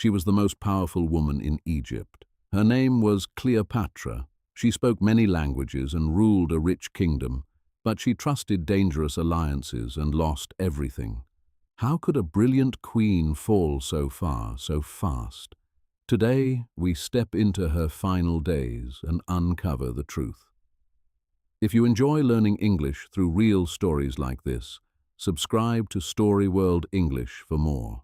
She was the most powerful woman in Egypt. Her name was Cleopatra. She spoke many languages and ruled a rich kingdom, but she trusted dangerous alliances and lost everything. How could a brilliant queen fall so far, so fast? Today, we step into her final days and uncover the truth. If you enjoy learning English through real stories like this, subscribe to Story World English for more.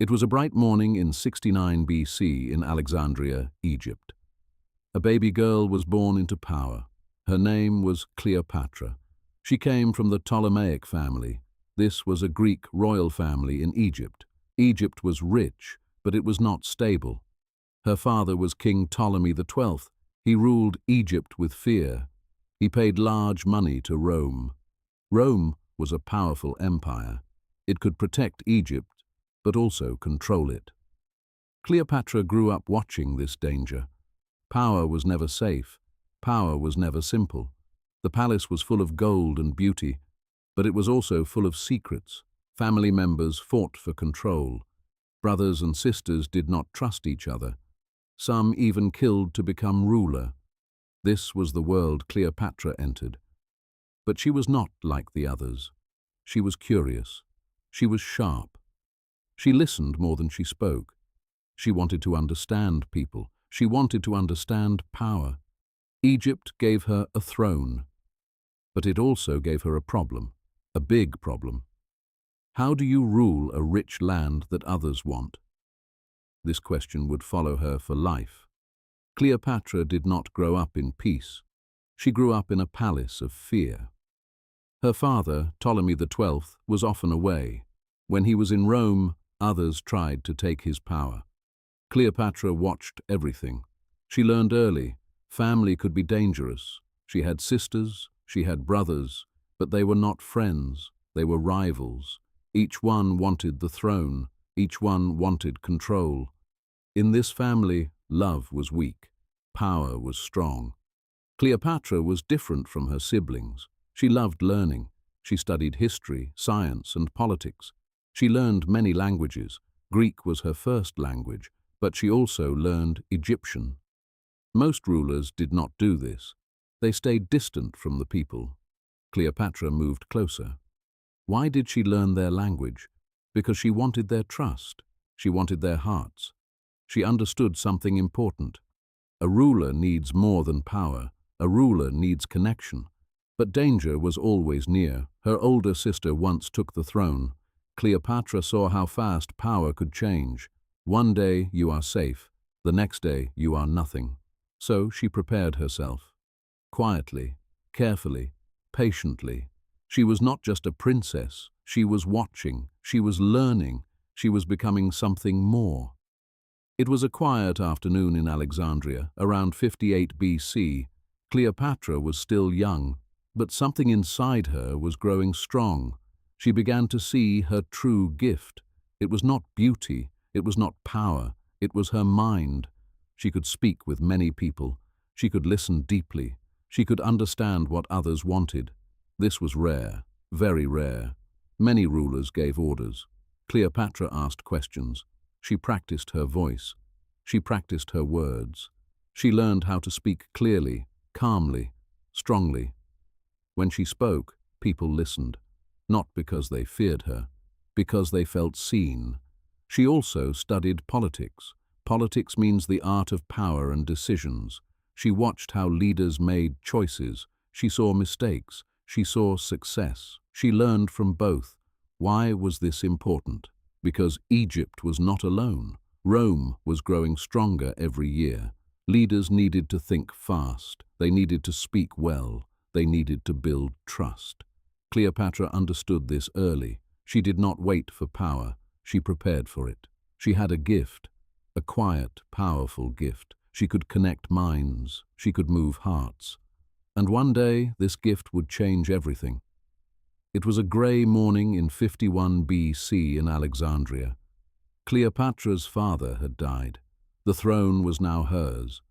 It was a bright morning in 69 BC in Alexandria, Egypt. A baby girl was born into power. Her name was Cleopatra. She came from the Ptolemaic family. This was a Greek royal family in Egypt. Egypt was rich, but it was not stable. Her father was King Ptolemy XII. He ruled Egypt with fear. He paid large money to Rome. Rome was a powerful empire. It could protect Egypt, but also control it. Cleopatra grew up watching this danger. Power was never safe. Power was never simple. The palace was full of gold and beauty, but it was also full of secrets. Family members fought for control. Brothers and sisters did not trust each other. Some even killed to become ruler. This was the world Cleopatra entered. But she was not like the others. She was curious. She was sharp. She listened more than she spoke. She wanted to understand people. She wanted to understand power. Egypt gave her a throne, but it also gave her a problem, a big problem. How do you rule a rich land that others want? This question would follow her for life. Cleopatra did not grow up in peace. She grew up in a palace of fear. Her father, Ptolemy XII, was often away. When he was in Rome, others tried to take his power. Cleopatra watched everything. She learned early. Family could be dangerous. She had sisters, she had brothers, but they were not friends, they were rivals. Each one wanted the throne, each one wanted control. In this family, love was weak, power was strong. Cleopatra was different from her siblings. She loved learning. She studied history, science, and politics. She learned many languages. Greek was her first language, but she also learned Egyptian. Most rulers did not do this. They stayed distant from the people. Cleopatra moved closer. Why did she learn their language? Because she wanted their trust. She wanted their hearts. She understood something important. A ruler needs more than power. A ruler needs connection. But danger was always near. Her older sister once took the throne. Cleopatra saw how fast power could change. One day you are safe. The next day you are nothing. So she prepared herself. Quietly, carefully, patiently. She was not just a princess. She was watching. She was learning. She was becoming something more. It was a quiet afternoon in Alexandria, around 58 BC. Cleopatra was still young, but something inside her was growing strong. She began to see her true gift. It was not beauty. It was not power. It was her mind. She could speak with many people. She could listen deeply. She could understand what others wanted. This was rare, very rare. Many rulers gave orders. Cleopatra asked questions. She practiced her voice. She practiced her words. She learned how to speak clearly, calmly, strongly. When she spoke, people listened, not because they feared her, because they felt seen. She also studied politics. Politics means the art of power and decisions. She watched how leaders made choices. She saw mistakes. She saw success. She learned from both. Why was this important? Because Egypt was not alone. Rome was growing stronger every year. Leaders needed to think fast. They needed to speak well. They needed to build trust. Cleopatra understood this early. She did not wait for power. She prepared for it. She had a gift. A quiet, powerful gift. She could connect minds. She could move hearts. And one day, this gift would change everything. It was a grey morning in 51 BC in Alexandria. Cleopatra's father had died. The throne was now hers,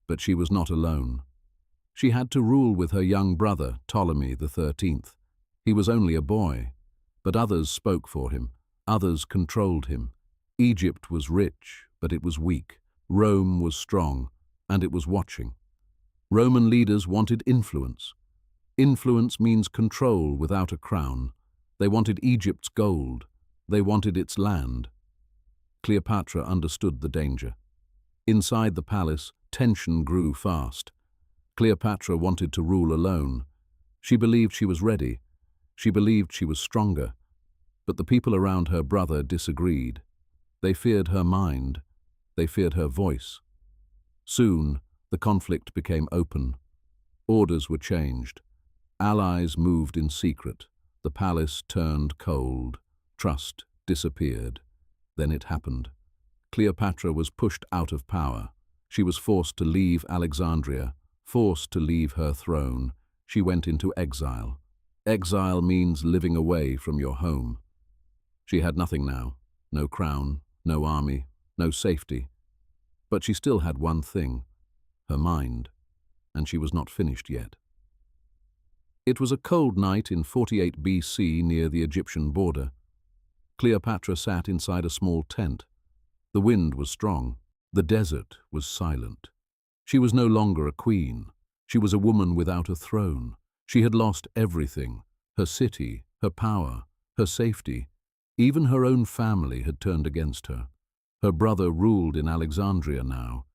but she was not alone. She had to rule with her young brother, Ptolemy XIII. He was only a boy, but others spoke for him. Others controlled him. Egypt was rich, but it was weak. Rome was strong, and it was watching. Roman leaders wanted influence. Influence means control without a crown. They wanted Egypt's gold. They wanted its land. Cleopatra understood the danger. Inside the palace, tension grew fast. Cleopatra wanted to rule alone. She believed she was ready. She believed she was stronger. But the people around her brother disagreed. They feared her mind. They feared her voice. Soon, the conflict became open. Orders were changed. Allies moved in secret. The palace turned cold. Trust disappeared. Then it happened. Cleopatra was pushed out of power. She was forced to leave Alexandria, forced to leave her throne. She went into exile. Exile means living away from your home. She had nothing now. No crown, no army, no safety. But she still had one thing, her mind, and she was not finished yet. It was a cold night in 48 BC near the Egyptian border. Cleopatra sat inside a small tent. The wind was strong. The desert was silent. She was no longer a queen. She was a woman without a throne. She had lost everything, her city, her power, her safety. Even her own family had turned against her. Her brother ruled in Alexandria now,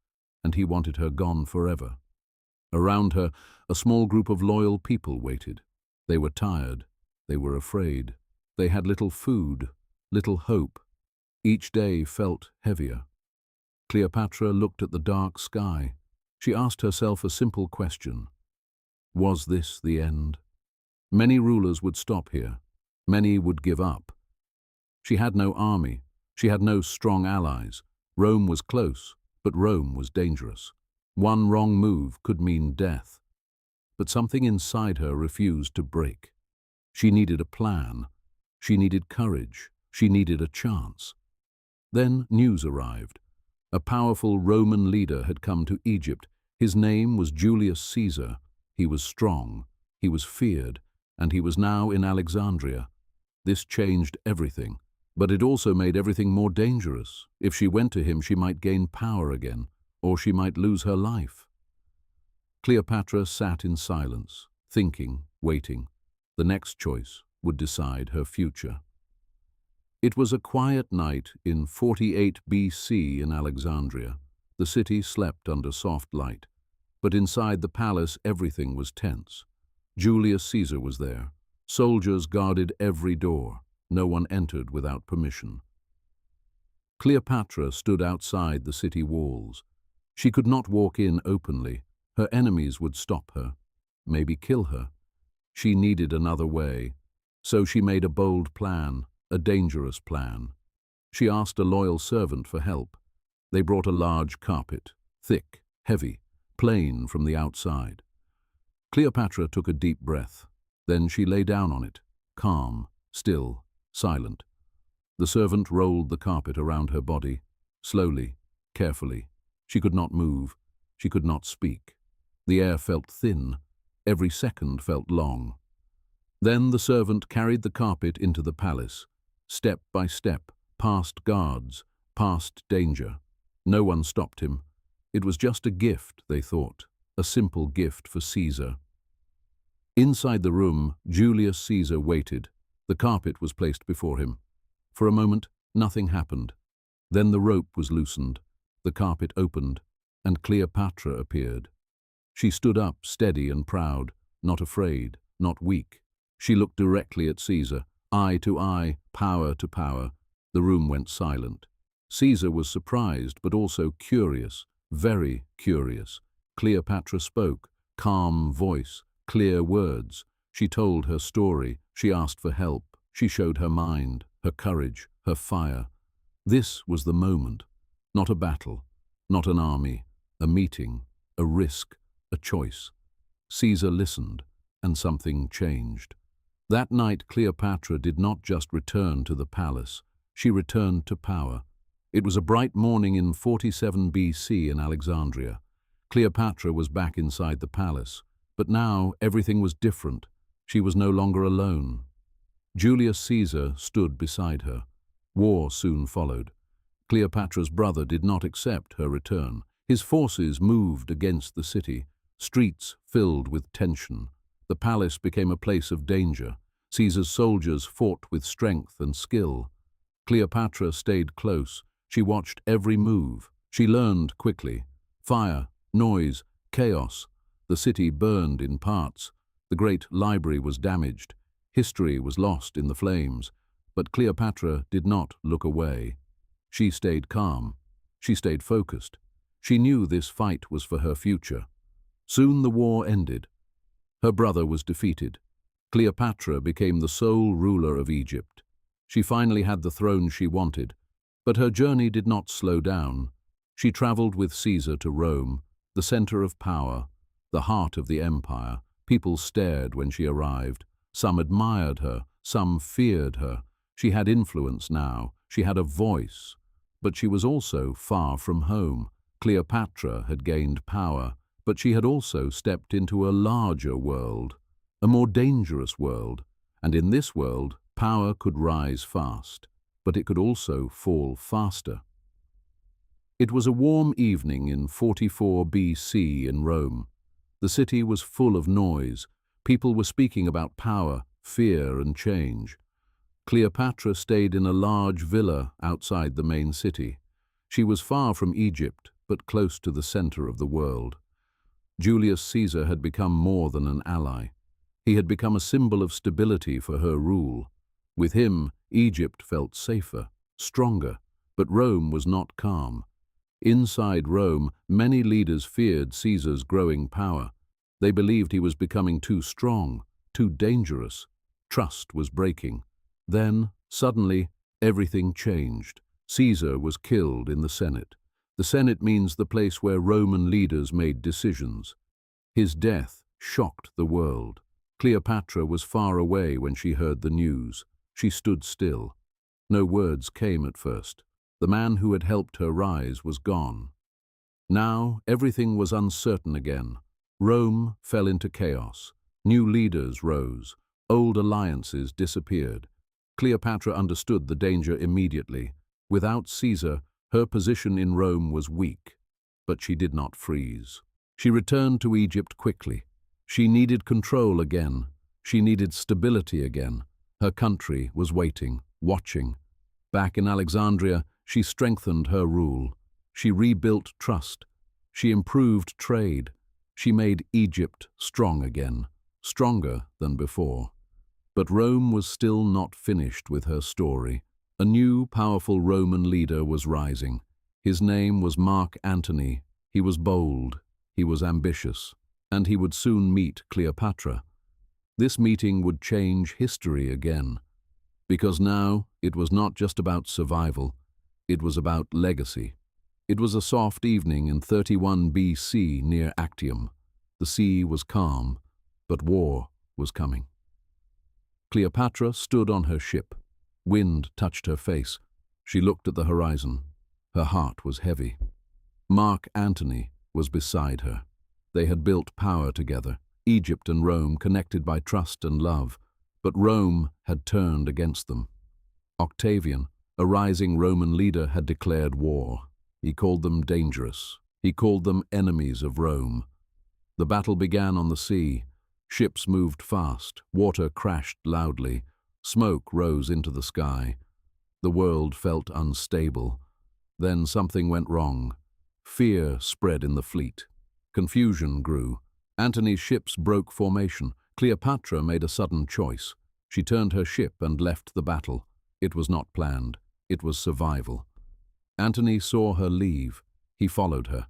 and he wanted her gone forever. Around her, a small group of loyal people waited. They were tired. They were afraid. They had little food, little hope. Each day felt heavier. Cleopatra looked at the dark sky. She asked herself a simple question. Was this the end? Many rulers would stop here. Many would give up. She had no army. She had no strong allies. Rome was close, but Rome was dangerous. One wrong move could mean death. But something inside her refused to break. She needed a plan. She needed courage. She needed a chance. Then news arrived. A powerful Roman leader had come to Egypt. His name was Julius Caesar. He was strong. He was feared. And he was now in Alexandria. This changed everything. But it also made everything more dangerous. If she went to him, she might gain power again, or she might lose her life. Cleopatra sat in silence, thinking, waiting. The next choice would decide her future. It was a quiet night in 48 BC in Alexandria. The city slept under soft light. But inside the palace, everything was tense. Julius Caesar was there. Soldiers guarded every door. No one entered without permission. Cleopatra stood outside the city walls. She could not walk in openly. Her enemies would stop her, maybe kill her. She needed another way. So she made a bold plan, a dangerous plan. She asked a loyal servant for help. They brought a large carpet, thick, heavy, plain from the outside. Cleopatra took a deep breath. Then she lay down on it, calm, still, silent. The servant rolled the carpet around her body, slowly, carefully. She could not move. She could not speak. The air felt thin. Every second felt long. Then the servant carried the carpet into the palace, step by step, past guards, past danger. No one stopped him. It was just a gift, they thought, a simple gift for Caesar. Inside the room, Julius Caesar waited. The carpet was placed before him. For a moment, nothing happened. Then the rope was loosened, the carpet opened, and Cleopatra appeared. She stood up, steady and proud, not afraid, not weak. She looked directly at Caesar, eye to eye, power to power. The room went silent. Caesar was surprised, but also curious, very curious. Cleopatra spoke, calm voice, clear words. She told her story. She asked for help. She showed her mind, her courage, her fire. This was the moment. Not a battle, not an army, a meeting, a risk, a choice. Caesar listened, and something changed. That night, Cleopatra did not just return to the palace. She returned to power. It was a bright morning in 47 BC in Alexandria. Cleopatra was back inside the palace. But now everything was different. She was no longer alone. Julius Caesar stood beside her. War soon followed. Cleopatra's brother did not accept her return. His forces moved against the city, streets filled with tension. The palace became a place of danger. Caesar's soldiers fought with strength and skill. Cleopatra stayed close. She watched every move. She learned quickly. Fire, noise, chaos. The city burned in parts. The great library was damaged. History was lost in the flames. But Cleopatra did not look away. She stayed calm. She stayed focused. She knew this fight was for her future. Soon the war ended. Her brother was defeated. Cleopatra became the sole ruler of Egypt. She finally had the throne she wanted. But her journey did not slow down. She traveled with Caesar to Rome, the center of power, the heart of the empire. People stared when she arrived. Some admired her, some feared her. She had influence now. She had a voice. But she was also far from home. Cleopatra had gained power, but she had also stepped into a larger world, a more dangerous world. And in this world, power could rise fast, but it could also fall faster. It was a warm evening in 44 BC in Rome. The city was full of noise. People were speaking about power, fear, and change. Cleopatra stayed in a large villa outside the main city. She was far from Egypt, but close to the center of the world. Julius Caesar had become more than an ally. He had become a symbol of stability for her rule. With him, Egypt felt safer, stronger, but Rome was not calm. Inside Rome, many leaders feared Caesar's growing power. They believed he was becoming too strong, too dangerous. Trust was breaking. Then, suddenly, everything changed. Caesar was killed in the Senate. The Senate means the place where Roman leaders made decisions. His death shocked the world. Cleopatra was far away when she heard the news. She stood still. No words came at first. The man who had helped her rise was gone. Now everything was uncertain again. Rome fell into chaos. New leaders rose. Old alliances disappeared. Cleopatra understood the danger immediately. Without Caesar, her position in Rome was weak, but she did not freeze. She returned to Egypt quickly. She needed control again. She needed stability again. Her country was waiting, watching. Back in Alexandria, she strengthened her rule. She rebuilt trust. She improved trade. She made Egypt strong again, stronger than before. But Rome was still not finished with her story. A new, powerful Roman leader was rising. His name was Mark Antony. He was bold, he was ambitious, and he would soon meet Cleopatra. This meeting would change history again, because now it was not just about survival, it was about legacy. It was a soft evening in 31 BC near Actium. The sea was calm, but war was coming. Cleopatra stood on her ship. Wind touched her face. She looked at the horizon. Her heart was heavy. Mark Antony was beside her. They had built power together, Egypt and Rome connected by trust and love, but Rome had turned against them. Octavian, a rising Roman leader, had declared war. He called them dangerous. He called them enemies of Rome. The battle began on the sea. Ships moved fast. Water crashed loudly. Smoke rose into the sky. The world felt unstable. Then something went wrong. Fear spread in the fleet. Confusion grew. Antony's ships broke formation. Cleopatra made a sudden choice. She turned her ship and left the battle. It was not planned. It was survival. Antony saw her leave. He followed her.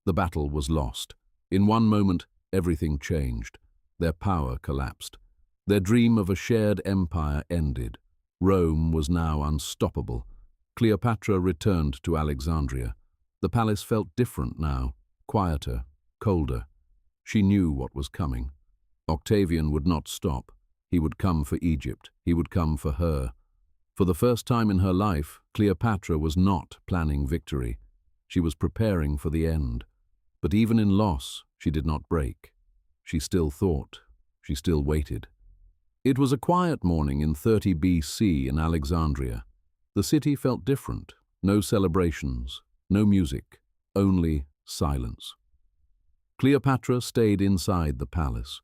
The battle was lost. In one moment, everything changed. Their power collapsed. Their dream of a shared empire ended. Rome was now unstoppable. Cleopatra returned to Alexandria. The palace felt different now, quieter, colder. She knew what was coming. Octavian would not stop. He would come for Egypt. He would come for her. For the first time in her life, Cleopatra was not planning victory. She was preparing for the end. But even in loss, she did not break. She still thought. She still waited. It was a quiet morning in 30 BC in Alexandria. The city felt different. No celebrations, no music, only silence. Cleopatra stayed inside the palace.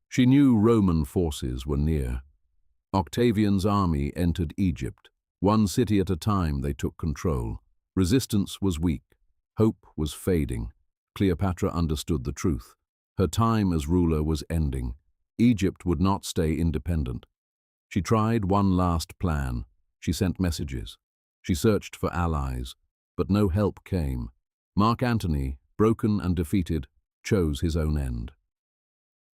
She knew Roman forces were near. Octavian's army entered Egypt. One city at a time they took control. Resistance was weak. Hope was fading. Cleopatra understood the truth. Her time as ruler was ending. Egypt would not stay independent. She tried one last plan. She sent messages. She searched for allies, but no help came. Mark Antony, broken and defeated, chose his own end.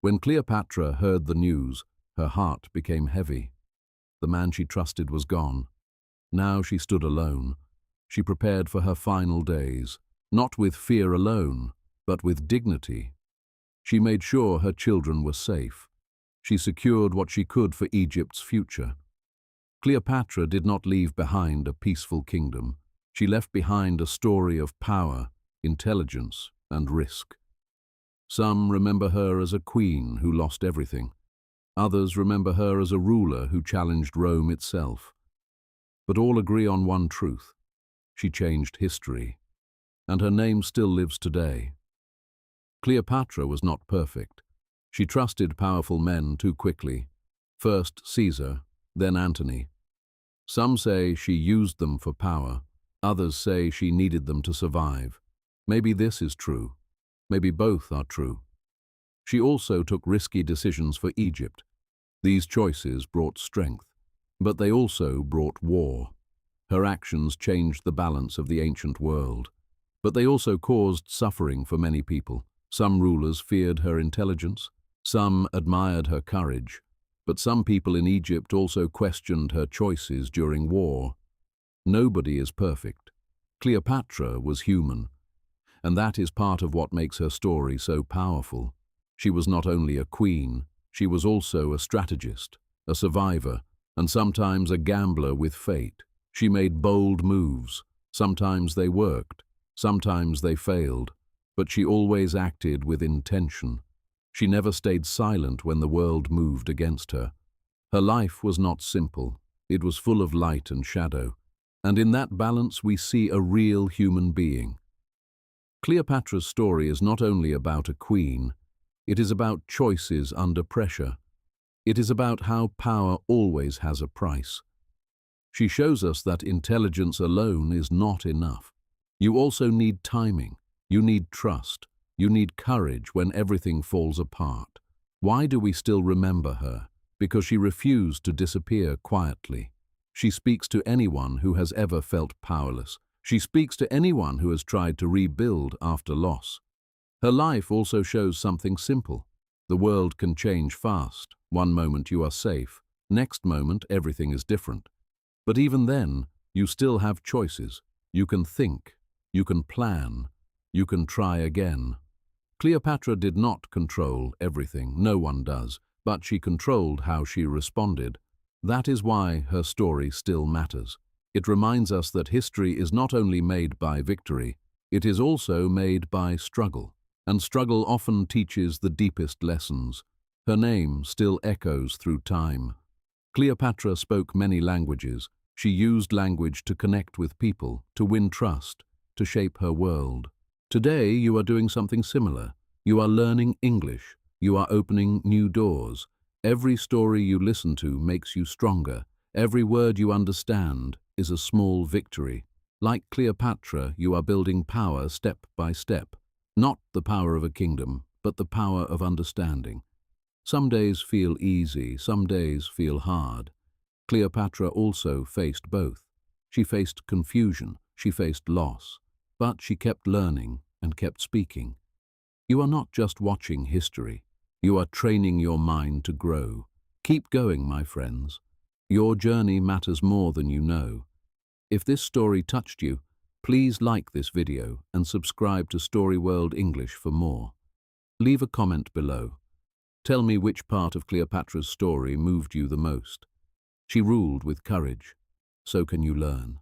When Cleopatra heard the news, her heart became heavy. The man she trusted was gone. Now she stood alone. She prepared for her final days, not with fear alone, but with dignity. She made sure her children were safe. She secured what she could for Egypt's future. Cleopatra did not leave behind a peaceful kingdom. She left behind a story of power, intelligence, and risk. Some remember her as a queen who lost everything. Others remember her as a ruler who challenged Rome itself. But all agree on one truth. She changed history, and her name still lives today. Cleopatra was not perfect. She trusted powerful men too quickly. First Caesar, then Antony. Some say she used them for power. Others say she needed them to survive. Maybe this is true. Maybe both are true. She also took risky decisions for Egypt. These choices brought strength, but they also brought war. Her actions changed the balance of the ancient world, but they also caused suffering for many people. Some rulers feared her intelligence, some admired her courage, but some people in Egypt also questioned her choices during war. Nobody is perfect. Cleopatra was human, and that is part of what makes her story so powerful. She was not only a queen, she was also a strategist, a survivor, and sometimes a gambler with fate. She made bold moves. Sometimes they worked, sometimes they failed, but she always acted with intention. She never stayed silent when the world moved against her. Her life was not simple. It was full of light and shadow, and in that balance we see a real human being. Cleopatra's story is not only about a queen, it is about choices under pressure. It is about how power always has a price. She shows us that intelligence alone is not enough. You also need timing. You need trust. You need courage when everything falls apart. Why do we still remember her? Because she refused to disappear quietly. She speaks to anyone who has ever felt powerless. She speaks to anyone who has tried to rebuild after loss. Her life also shows something simple. The world can change fast. One moment you are safe. Next moment everything is different. But even then, you still have choices. You can think. You can plan. You can try again. Cleopatra did not control everything. No one does. But she controlled how she responded. That is why her story still matters. It reminds us that history is not only made by victory, it is also made by struggle. And struggle often teaches the deepest lessons. Her name still echoes through time. Cleopatra spoke many languages. She used language to connect with people, to win trust, to shape her world. Today you are doing something similar. You are learning English. You are opening new doors. Every story you listen to makes you stronger. Every word you understand is a small victory. Like Cleopatra, you are building power step by step. Not the power of a kingdom, but the power of understanding. Some days feel easy, some days feel hard. Cleopatra also faced both. She faced confusion, she faced loss, but she kept learning and kept speaking. You are not just watching history. You are training your mind to grow. Keep going, my friends. Your journey matters more than you know. If this story touched you, please like this video and subscribe to Story World English for more. Leave a comment below. Tell me which part of Cleopatra's story moved you the most. She ruled with courage. So can you learn.